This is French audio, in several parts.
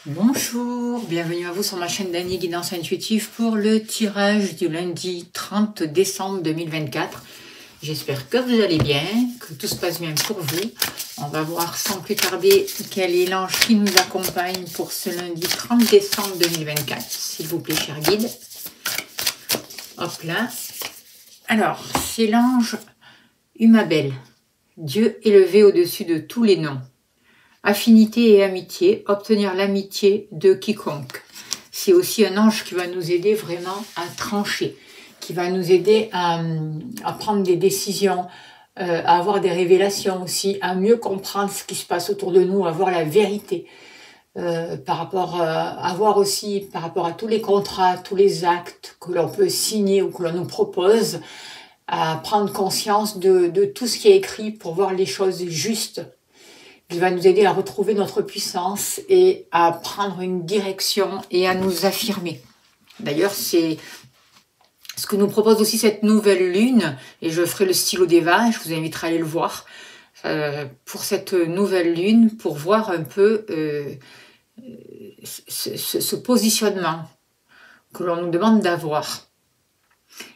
Bonjour, bienvenue à vous sur ma chaîne d'Annie Guidance Intuitive pour le tirage du lundi 30 décembre 2024. J'espère que vous allez bien, que tout se passe bien pour vous. On va voir sans plus tarder quel est l'ange qui nous accompagne pour ce lundi 30 décembre 2024. S'il vous plaît, cher guide. Hop là. Alors, c'est l'ange Humabel, Dieu élevé au-dessus de tous les noms. Affinité et amitié, obtenir l'amitié de quiconque. C'est aussi un ange qui va nous aider vraiment à trancher, qui va nous aider à prendre des décisions, à avoir des révélations aussi, à mieux comprendre ce qui se passe autour de nous, à voir la vérité, par rapport à voir aussi par rapport à tous les contrats, tous les actes que l'on peut signer ou que l'on nous propose, à prendre conscience de tout ce qui est écrit pour voir les choses justes. Il va nous aider à retrouver notre puissance et à prendre une direction et à nous affirmer. D'ailleurs, c'est ce que nous propose aussi cette nouvelle lune, et je ferai le stylo d'Eva, je vous inviterai à aller le voir, pour cette nouvelle lune, pour voir un peu ce positionnement que l'on nous demande d'avoir.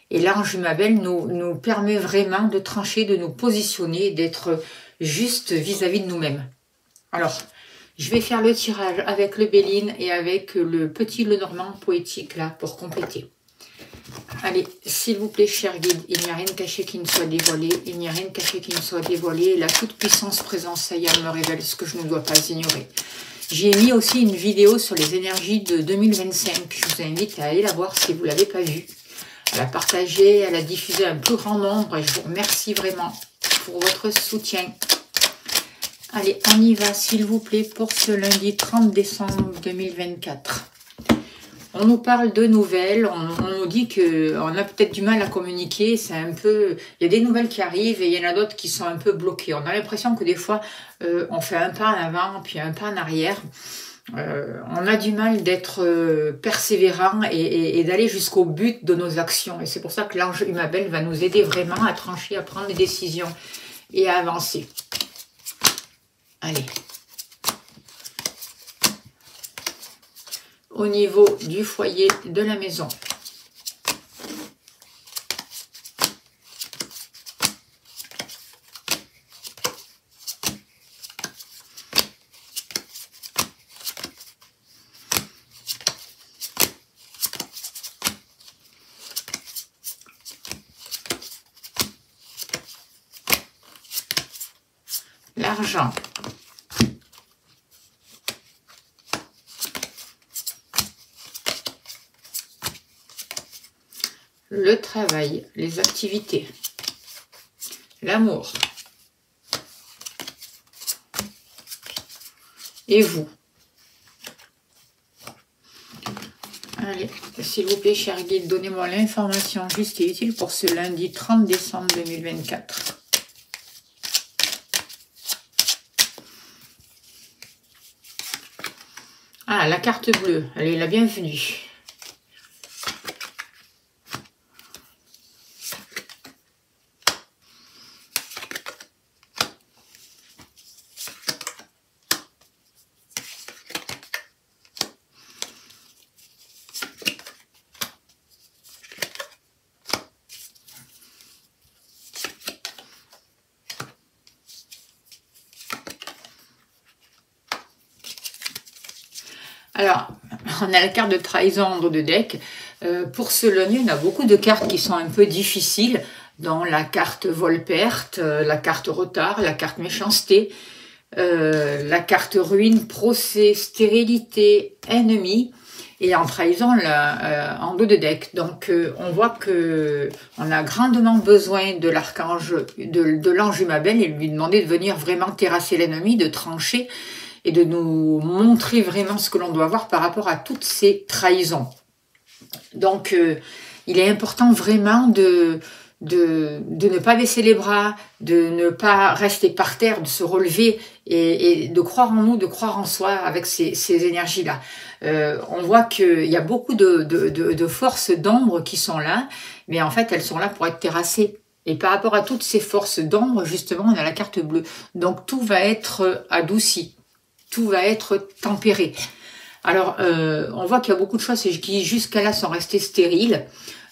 Et l'ange Humabel nous permet vraiment de trancher, de nous positionner, d'être juste vis-à-vis de nous-mêmes. Alors, je vais faire le tirage avec le Béline et avec le petit Lenormand poétique là pour compléter. Allez, s'il vous plaît, cher guide, il n'y a rien de caché qui ne soit dévoilé, il n'y a rien de caché qui ne soit dévoilé, la toute-puissance présence Saiyan me révèle ce que je ne dois pas ignorer. J'ai mis aussi une vidéo sur les énergies de 2025, je vous invite à aller la voir si vous ne l'avez pas vue, à la partager, à la diffuser à un plus grand nombre, et je vous remercie vraiment pour votre soutien. Allez, on y va, s'il vous plaît, pour ce lundi 30 décembre 2024. On nous parle de nouvelles, on nous dit qu'on a peut-être du mal à communiquer, c'est un peu... Il y a des nouvelles qui arrivent et il y en a d'autres qui sont un peu bloquées. On a l'impression que des fois, on fait un pas en avant, puis un pas en arrière. On a du mal d'être persévérant et d'aller jusqu'au but de nos actions. Et c'est pour ça que l'ange Humabel va nous aider vraiment à trancher, à prendre des décisions et à avancer. Allez. Au niveau du foyer de la maison. L'argent. Le travail, les activités, l'amour. Et vous. Allez, s'il vous plaît, cher guide, donnez-moi l'information juste et utile pour ce lundi 30 décembre 2024. Ah, la carte bleue, elle est la bienvenue. Alors, on a la carte de trahison en dos de deck. Pour ce lundi, on a beaucoup de cartes qui sont un peu difficiles, dont la carte vol-perte, la carte retard, la carte méchanceté, la carte ruine, procès, stérilité, ennemi, et en trahison en dos de deck. Donc, on voit que on a grandement besoin de l'archange, de l'ange Humabel, et lui demander de venir vraiment terrasser l'ennemi, de trancher, et de nous montrer vraiment ce que l'on doit voir par rapport à toutes ces trahisons. Donc, il est important vraiment de ne pas baisser les bras, de ne pas rester par terre, de se relever et de croire en nous, de croire en soi avec ces énergies-là. On voit qu'il y a beaucoup de forces d'ombre qui sont là, mais en fait, elles sont là pour être terrassées. Et par rapport à toutes ces forces d'ombre, justement, on a la carte bleue. Donc, tout va être adouci. Tout va être tempéré. Alors, on voit qu'il y a beaucoup de choses qui jusqu'à là sont restées stériles.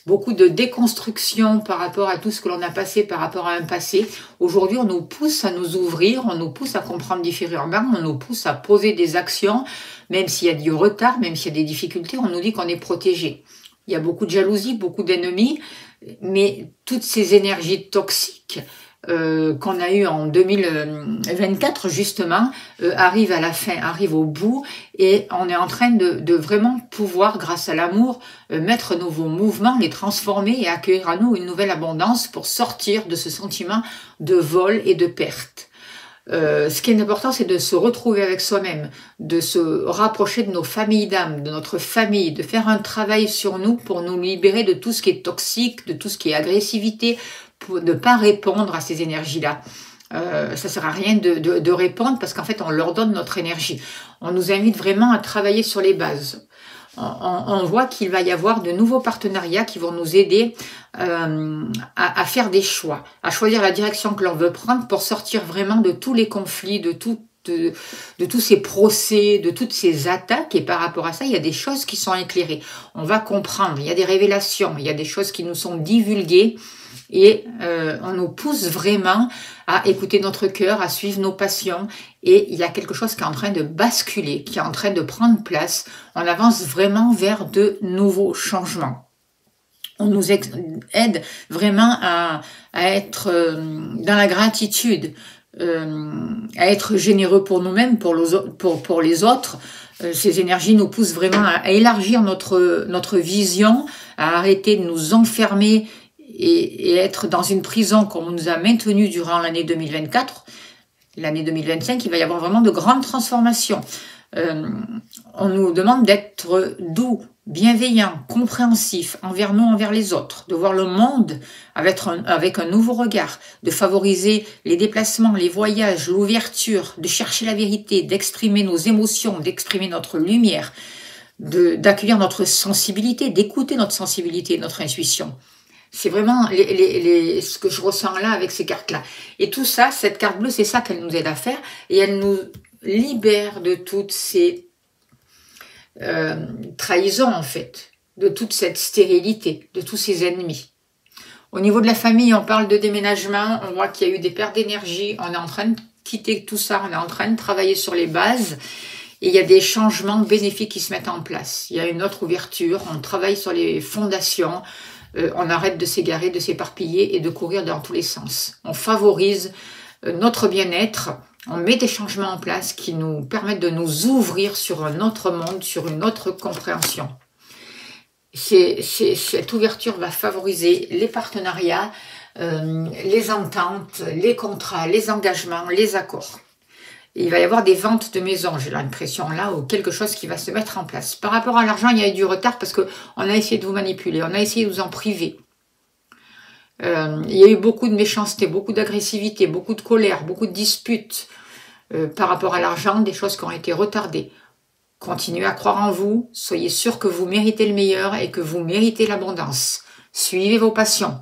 Beaucoup de déconstruction par rapport à tout ce que l'on a passé, par rapport à un passé. Aujourd'hui, on nous pousse à nous ouvrir, on nous pousse à comprendre différemment, on nous pousse à poser des actions, même s'il y a du retard, même s'il y a des difficultés, on nous dit qu'on est protégé. Il y a beaucoup de jalousie, beaucoup d'ennemis, mais toutes ces énergies toxiques qu'on a eu en 2024 justement arrive à la fin, arrive au bout, et on est en train de vraiment pouvoir, grâce à l'amour, mettre nouveaux mouvements, les transformer et accueillir à nous une nouvelle abondance pour sortir de ce sentiment de vol et de perte. Ce qui est important, c'est de se retrouver avec soi-même, de se rapprocher de nos familles d'âme, de notre famille, de faire un travail sur nous pour nous libérer de tout ce qui est toxique, de tout ce qui est agressivité, pour ne pas répondre à ces énergies-là. Ça sert à rien de répondre parce qu'en fait, on leur donne notre énergie. On nous invite vraiment à travailler sur les bases. On voit qu'il va y avoir de nouveaux partenariats qui vont nous aider à faire des choix, à choisir la direction que l'on veut prendre pour sortir vraiment de tous les conflits, de tous ces procès, de toutes ces attaques. Et par rapport à ça, il y a des choses qui sont éclairées. On va comprendre, il y a des révélations, il y a des choses qui nous sont divulguées. Et on nous pousse vraiment à écouter notre cœur, à suivre nos passions. Et il y a quelque chose qui est en train de basculer, qui est en train de prendre place. On avance vraiment vers de nouveaux changements. On nous aide vraiment à être dans la gratitude, à être généreux pour nous-mêmes, pour les autres. Ces énergies nous poussent vraiment à élargir notre vision, à arrêter de nous enfermer et être dans une prison comme on nous a maintenu durant l'année 2024, l'année 2025, il va y avoir vraiment de grandes transformations. On nous demande d'être doux, bienveillant, compréhensif envers nous, envers les autres, de voir le monde avec un nouveau regard, de favoriser les déplacements, les voyages, l'ouverture, de chercher la vérité, d'exprimer nos émotions, d'exprimer notre lumière, d'accueillir notre sensibilité, d'écouter notre sensibilité, notre intuition. C'est vraiment ce que je ressens là avec ces cartes-là. Et tout ça, cette carte bleue, c'est ça qu'elle nous aide à faire. Et elle nous libère de toutes ces trahisons, en fait. De toute cette stérilité, de tous ces ennemis. Au niveau de la famille, on parle de déménagement. On voit qu'il y a eu des pertes d'énergie. On est en train de quitter tout ça. On est en train de travailler sur les bases. Et il y a des changements bénéfiques qui se mettent en place. Il y a une autre ouverture. On travaille sur les fondations. On arrête de s'égarer, de s'éparpiller et de courir dans tous les sens. On favorise notre bien-être, on met des changements en place qui nous permettent de nous ouvrir sur un autre monde, sur une autre compréhension. Cette ouverture va favoriser les partenariats, les ententes, les contrats, les engagements, les accords. Il va y avoir des ventes de maisons, j'ai l'impression là, ou quelque chose qui va se mettre en place. Par rapport à l'argent, il y a eu du retard parce qu'on a essayé de vous manipuler, on a essayé de vous en priver. Il y a eu beaucoup de méchanceté, beaucoup d'agressivité, beaucoup de colère, beaucoup de disputes par rapport à l'argent, des choses qui ont été retardées. Continuez à croire en vous, soyez sûr que vous méritez le meilleur et que vous méritez l'abondance. Suivez vos passions.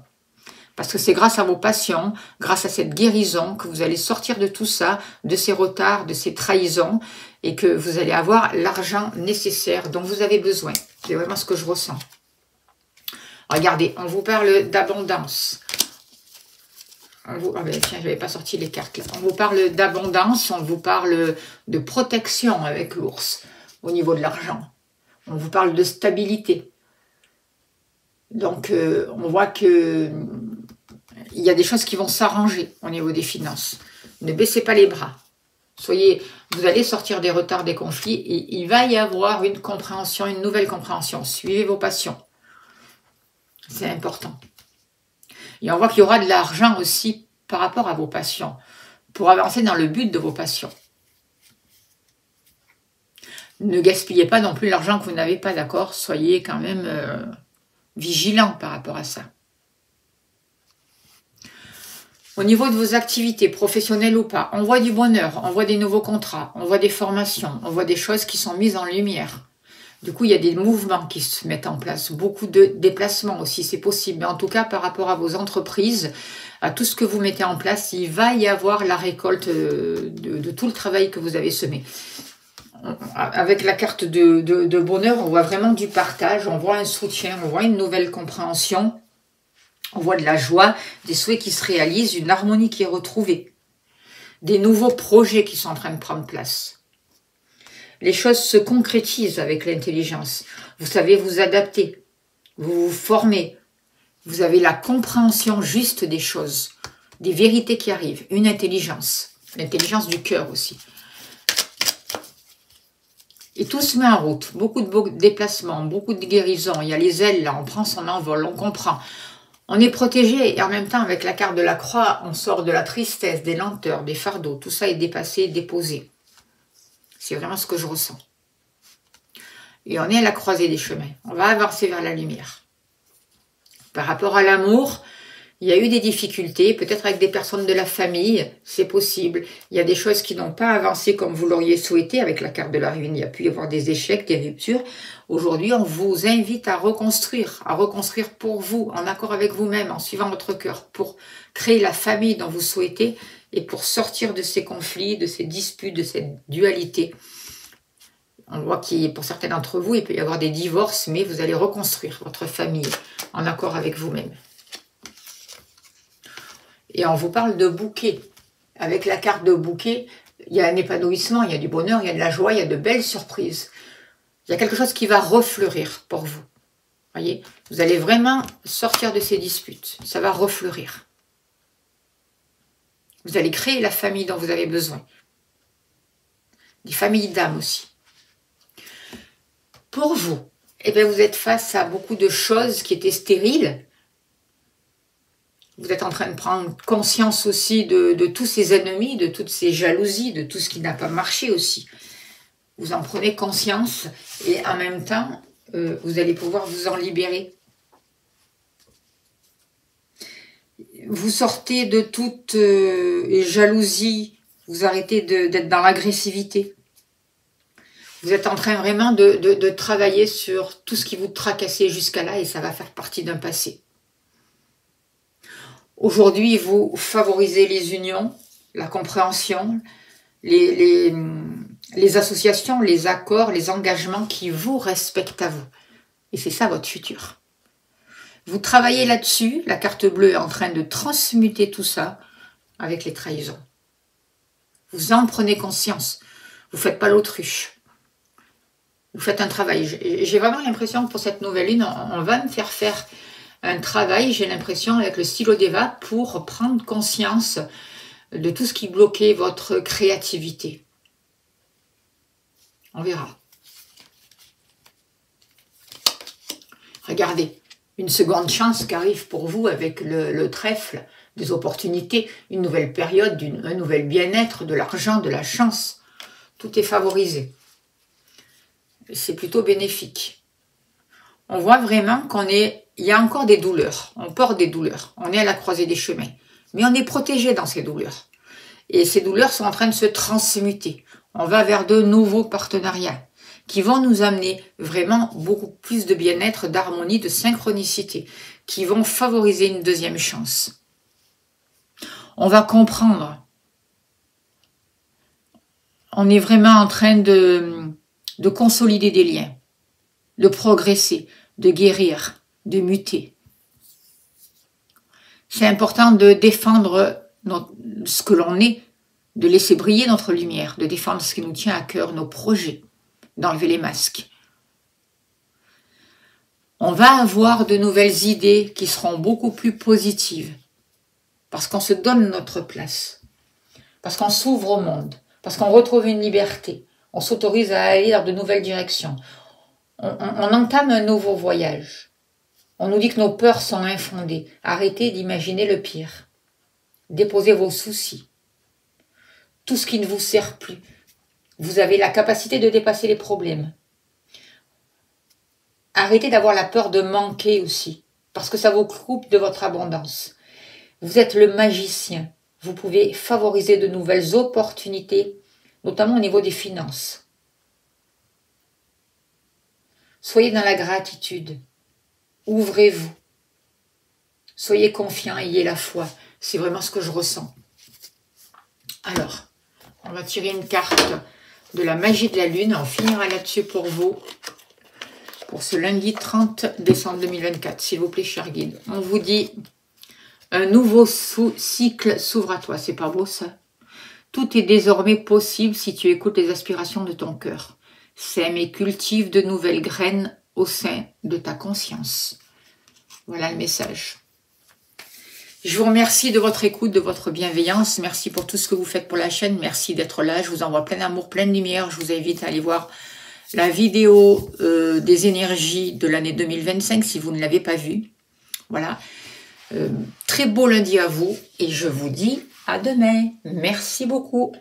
Parce que c'est grâce à vos passions, grâce à cette guérison, que vous allez sortir de tout ça, de ces retards, de ces trahisons, et que vous allez avoir l'argent nécessaire dont vous avez besoin. C'est vraiment ce que je ressens. Regardez, on vous parle d'abondance. Ah ben tiens, je n'avais pas sorti les cartes là. On vous parle d'abondance, on vous parle de protection avec l'ours au niveau de l'argent. On vous parle de stabilité. Donc, on voit que il y a des choses qui vont s'arranger au niveau des finances. Ne baissez pas les bras. Vous allez sortir des retards, des conflits, et il va y avoir une compréhension, une nouvelle compréhension. Suivez vos passions. C'est important. Et on voit qu'il y aura de l'argent aussi par rapport à vos passions, pour avancer dans le but de vos passions. Ne gaspillez pas non plus l'argent que vous n'avez pas, d'accord? Soyez quand même vigilant par rapport à ça. Au niveau de vos activités, professionnelles ou pas, on voit du bonheur, on voit des nouveaux contrats, on voit des formations, on voit des choses qui sont mises en lumière. Du coup, il y a des mouvements qui se mettent en place, beaucoup de déplacements aussi, c'est possible. Mais en tout cas, par rapport à vos entreprises, à tout ce que vous mettez en place, il va y avoir la récolte de tout le travail que vous avez semé. avec la carte de bonheur, on voit vraiment du partage, on voit un soutien, on voit une nouvelle compréhension, on voit de la joie, des souhaits qui se réalisent, une harmonie qui est retrouvée, des nouveaux projets qui sont en train de prendre place. Les choses se concrétisent avec l'intelligence. Vous savez vous adapter, vous vous formez, vous avez la compréhension juste des choses, des vérités qui arrivent, une intelligence, l'intelligence du cœur aussi. Et tout se met en route, beaucoup de déplacements, beaucoup de guérisons, il y a les ailes là, on prend son envol, on comprend. On est protégé et en même temps avec la carte de la croix, on sort de la tristesse, des lenteurs, des fardeaux, tout ça est dépassé, déposé. C'est vraiment ce que je ressens. Et on est à la croisée des chemins, on va avancer vers la lumière. Par rapport à l'amour, il y a eu des difficultés, peut-être avec des personnes de la famille, c'est possible. Il y a des choses qui n'ont pas avancé comme vous l'auriez souhaité avec la carte de la ruine. Il y a pu y avoir des échecs, des ruptures. Aujourd'hui, on vous invite à reconstruire pour vous, en accord avec vous-même, en suivant votre cœur, pour créer la famille dont vous souhaitez et pour sortir de ces conflits, de ces disputes, de cette dualité. On voit qu'il, pour certains d'entre vous, il peut y avoir des divorces, mais vous allez reconstruire votre famille en accord avec vous-même. Et on vous parle de bouquet. Avec la carte de bouquet, il y a un épanouissement, il y a du bonheur, il y a de la joie, il y a de belles surprises. Il y a quelque chose qui va refleurir pour vous. Voyez, vous allez vraiment sortir de ces disputes. Ça va refleurir. Vous allez créer la famille dont vous avez besoin. Des familles d'âmes aussi. Pour vous, eh bien, vous êtes face à beaucoup de choses qui étaient stériles. Vous êtes en train de prendre conscience aussi de tous ces ennemis, de toutes ces jalousies, de tout ce qui n'a pas marché aussi. Vous en prenez conscience et en même temps, vous allez pouvoir vous en libérer. Vous sortez de toute jalousie, vous arrêtez d'être dans l'agressivité. Vous êtes en train vraiment de travailler sur tout ce qui vous tracassait jusqu'à là et ça va faire partie d'un passé. Aujourd'hui, vous favorisez les unions, la compréhension, les associations, les accords, les engagements qui vous respectent à vous. Et c'est ça votre futur. Vous travaillez là-dessus, la carte bleue est en train de transmuter tout ça avec les trahisons. Vous en prenez conscience, vous ne faites pas l'autruche. Vous faites un travail. J'ai vraiment l'impression que pour cette nouvelle lune, on va me faire un travail, j'ai l'impression, avec le stylo d'Eva pour prendre conscience de tout ce qui bloquait votre créativité. On verra. Regardez, une seconde chance qui arrive pour vous avec le trèfle, des opportunités, une nouvelle période, un nouvel bien-être, de l'argent, de la chance. Tout est favorisé. C'est plutôt bénéfique. On voit vraiment il y a encore des douleurs, on porte des douleurs, on est à la croisée des chemins, mais on est protégé dans ces douleurs. Et ces douleurs sont en train de se transmuter. On va vers de nouveaux partenariats qui vont nous amener vraiment beaucoup plus de bien-être, d'harmonie, de synchronicité, qui vont favoriser une deuxième chance. On va comprendre. On est vraiment en train de consolider des liens, de progresser, de guérir, de muter. C'est important de défendre ce que l'on est, de laisser briller notre lumière, de défendre ce qui nous tient à cœur, nos projets, d'enlever les masques. On va avoir de nouvelles idées qui seront beaucoup plus positives, parce qu'on se donne notre place, parce qu'on s'ouvre au monde, parce qu'on retrouve une liberté, on s'autorise à aller dans de nouvelles directions. On entame un nouveau voyage. On nous dit que nos peurs sont infondées. Arrêtez d'imaginer le pire. Déposez vos soucis. Tout ce qui ne vous sert plus. Vous avez la capacité de dépasser les problèmes. Arrêtez d'avoir la peur de manquer aussi, parce que ça vous coupe de votre abondance. Vous êtes le magicien. Vous pouvez favoriser de nouvelles opportunités, notamment au niveau des finances. Soyez dans la gratitude. Ouvrez-vous. Soyez confiants, ayez la foi. C'est vraiment ce que je ressens. Alors, on va tirer une carte de la magie de la lune. On finira là-dessus pour vous. Pour ce lundi 30 décembre 2024. S'il vous plaît, cher guide. On vous dit, un nouveau cycle s'ouvre à toi. C'est pas beau ça? Tout est désormais possible si tu écoutes les aspirations de ton cœur. Sème et cultive de nouvelles graines au sein de ta conscience. Voilà le message. Je vous remercie de votre écoute, de votre bienveillance. Merci pour tout ce que vous faites pour la chaîne. Merci d'être là. Je vous envoie plein d'amour, plein de lumière. Je vous invite à aller voir la vidéo des énergies de l'année 2025 si vous ne l'avez pas vue. Voilà. Très beau lundi à vous et je vous dis à demain. Merci beaucoup.